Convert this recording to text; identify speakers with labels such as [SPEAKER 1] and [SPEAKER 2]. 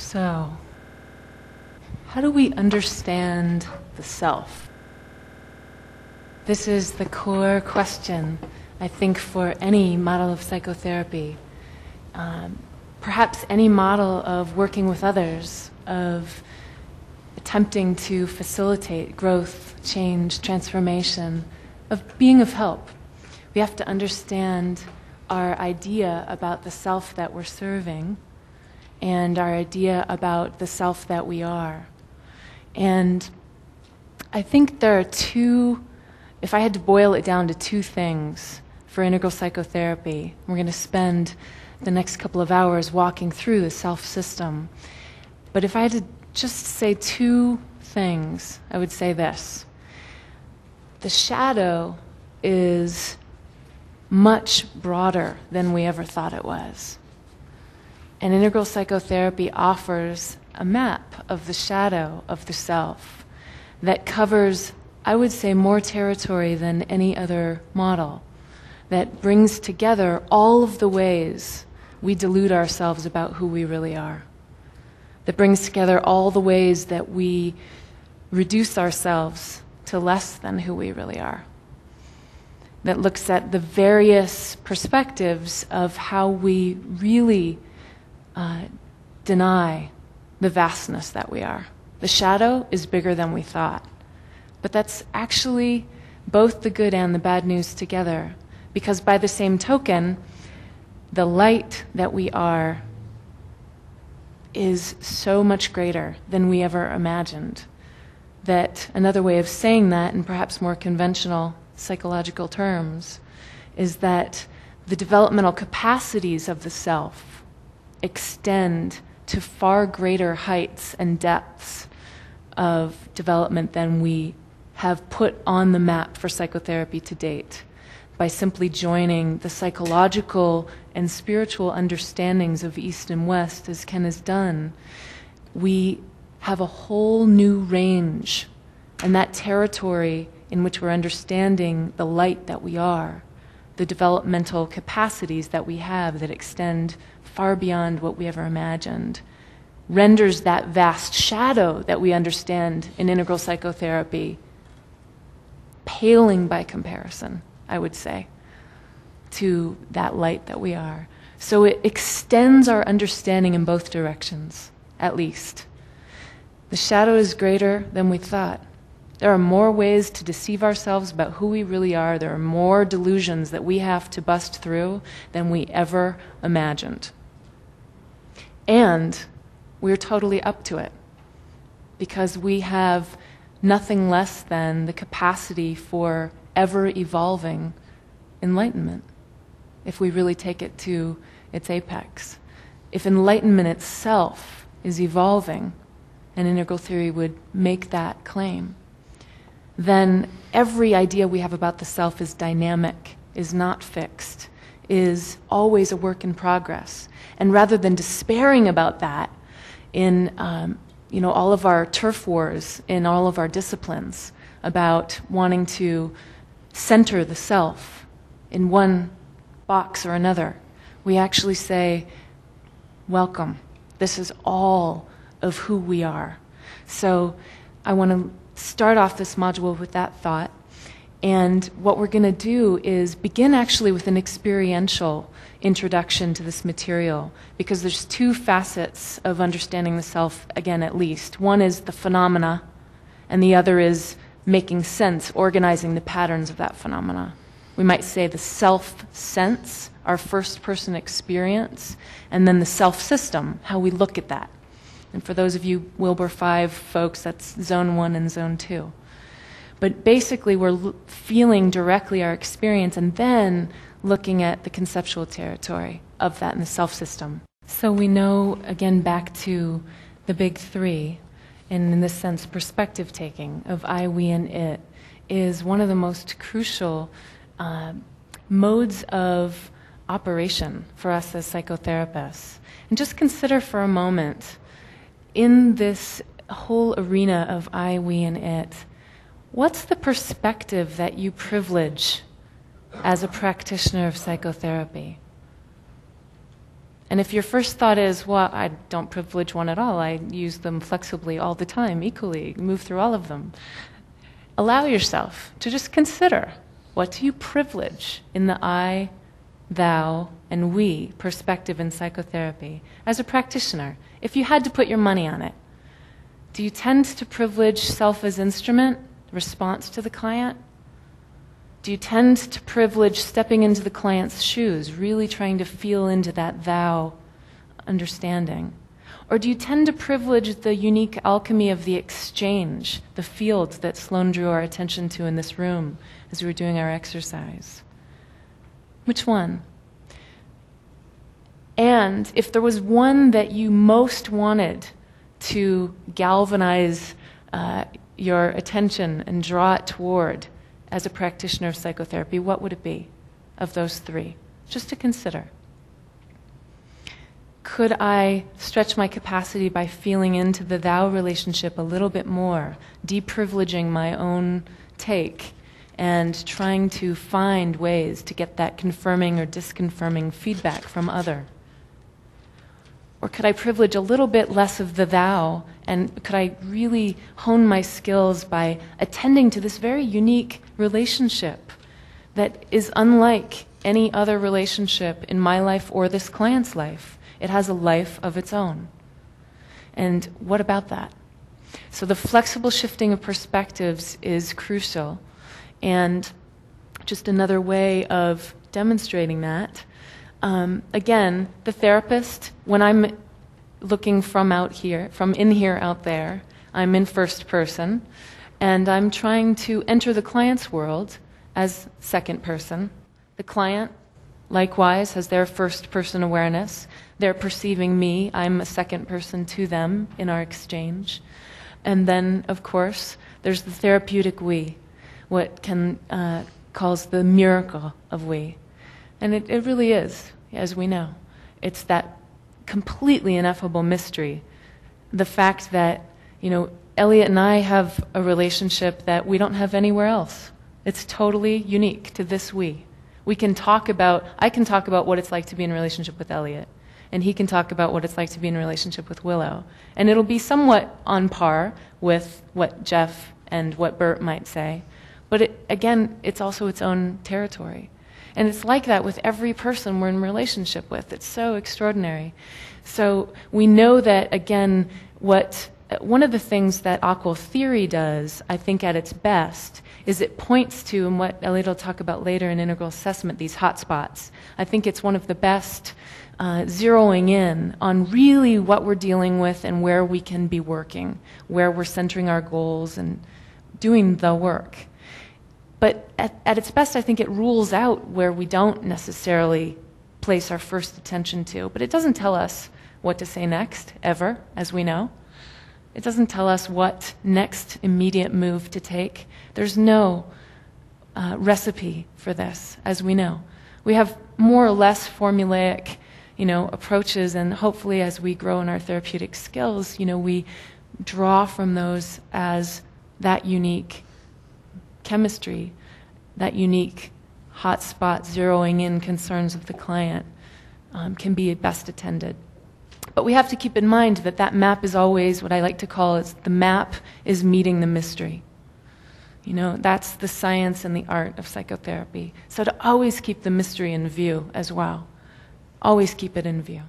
[SPEAKER 1] So, how do we understand the self? This is the core question, I think, for any model of psychotherapy. Perhaps any model of working with others, of attempting to facilitate growth, change, transformation, of being of help. We have to understand our idea about the self that we're serving and our idea about the self that we are. And I think there are two, if I had to boil it down to two things for integral psychotherapy, we're going to spend the next couple of hours walking through the self system. But if I had to just say two things, I would say this. The shadow is much broader than we ever thought it was. And integral psychotherapy offers a map of the shadow of the self that covers, I would say, more territory than any other model, that brings together all of the ways we delude ourselves about who we really are, that brings together all the ways that we reduce ourselves to less than who we really are, that looks at the various perspectives of how we really deny the vastness that we are. The shadow is bigger than we thought. But that's actually both the good and the bad news together, because by the same token, the light that we are is so much greater than we ever imagined. That another way of saying that, in perhaps more conventional psychological terms, is that the developmental capacities of the self extend to far greater heights and depths of development than we have put on the map for psychotherapy to date, by simply joining the psychological and spiritual understandings of East and West, as Ken has done. We have a whole new range, and that territory in which we're understanding the light that we are, the developmental capacities that we have that extend far beyond what we ever imagined, renders that vast shadow that we understand in integral psychotherapy paling by comparison, I would say, to that light that we are. So it extends our understanding in both directions, at least. The shadow is greater than we thought. There are more ways to deceive ourselves about who we really are. There are more delusions that we have to bust through than we ever imagined. And we're totally up to it, because we have nothing less than the capacity for ever-evolving enlightenment, if we really take it to its apex. If enlightenment itself is evolving, and integral theory would make that claim, then every idea we have about the self is dynamic, is not fixed, is always a work in progress. And rather than despairing about that in all of our turf wars, in all of our disciplines, about wanting to center the self in one box or another, we actually say, welcome, this is all of who we are. So I want to start off this module with that thought. And what we're going to do is begin actually with an experiential introduction to this material, because there's two facets of understanding the self, again, at least. One is the phenomena, and the other is making sense, organizing the patterns of that phenomena. We might say the self-sense, our first-person experience, and then the self-system, how we look at that. And for those of you Wilbur 5 folks, that's Zone 1 and Zone 2. But basically, we're feeling directly our experience and then looking at the conceptual territory of that in the self-system. So we know, again, back to the big three, and in this sense, perspective taking of I, we, and it is one of the most crucial modes of operation for us as psychotherapists. And just consider for a moment, in this whole arena of I, we, and it, what's the perspective that you privilege as a practitioner of psychotherapy? And if your first thought is, well, I don't privilege one at all, I use them flexibly all the time, equally, move through all of them, allow yourself to just consider, what do you privilege in the I, thou, and we perspective in psychotherapy as a practitioner? If you had to put your money on it, do you tend to privilege self as instrument, response to the client? Do you tend to privilege stepping into the client's shoes, really trying to feel into that thou understanding? Or do you tend to privilege the unique alchemy of the exchange, the fields that Sloan drew our attention to in this room as we were doing our exercise? Which one? And if there was one that you most wanted to galvanize your attention and draw it toward as a practitioner of psychotherapy, what would it be of those three? Just to consider. Could I stretch my capacity by feeling into the thou relationship a little bit more, deprivileging my own take and trying to find ways to get that confirming or disconfirming feedback from other? Or could I privilege a little bit less of the thou, and could I really hone my skills by attending to this very unique relationship that is unlike any other relationship in my life or this client's life? It has a life of its own. And what about that? So the flexible shifting of perspectives is crucial. And just another way of demonstrating that, again, the therapist, when I'm looking from out here, from in here out there, I'm in first person, and I'm trying to enter the client's world as second person. The client, likewise, has their first person awareness. They're perceiving me. I'm a second person to them in our exchange. And then, of course, there's the therapeutic we, what Ken calls the miracle of we. And it really is, as we know. It's that completely ineffable mystery. The fact that, Elliot and I have a relationship that we don't have anywhere else. It's totally unique to this we. I can talk about what it's like to be in a relationship with Elliot, and he can talk about what it's like to be in a relationship with Willow. And it'll be somewhat on par with what Jeff and what Bert might say. But again, it's also its own territory. And it's like that with every person we're in relationship with. It's so extraordinary. So we know that, again, one of the things that aqua theory does, I think at its best, is it points to, and what Elliot will talk about later in integral assessment, these hotspots. I think it's one of the best zeroing in on really what we're dealing with and where we can be working, where we're centering our goals and doing the work. But at its best, I think it rules out where we don't necessarily place our first attention to. But it doesn't tell us what to say next, ever, as we know. It doesn't tell us what next immediate move to take. There's no recipe for this, as we know. We have more or less formulaic, approaches, and hopefully as we grow in our therapeutic skills, we draw from those as that unique chemistry, that unique hotspot zeroing in concerns of the client can be best attended. But we have to keep in mind that that map is always what I like to call is the map is meeting the mystery. That's the science and the art of psychotherapy. So to always keep the mystery in view as well. Always keep it in view.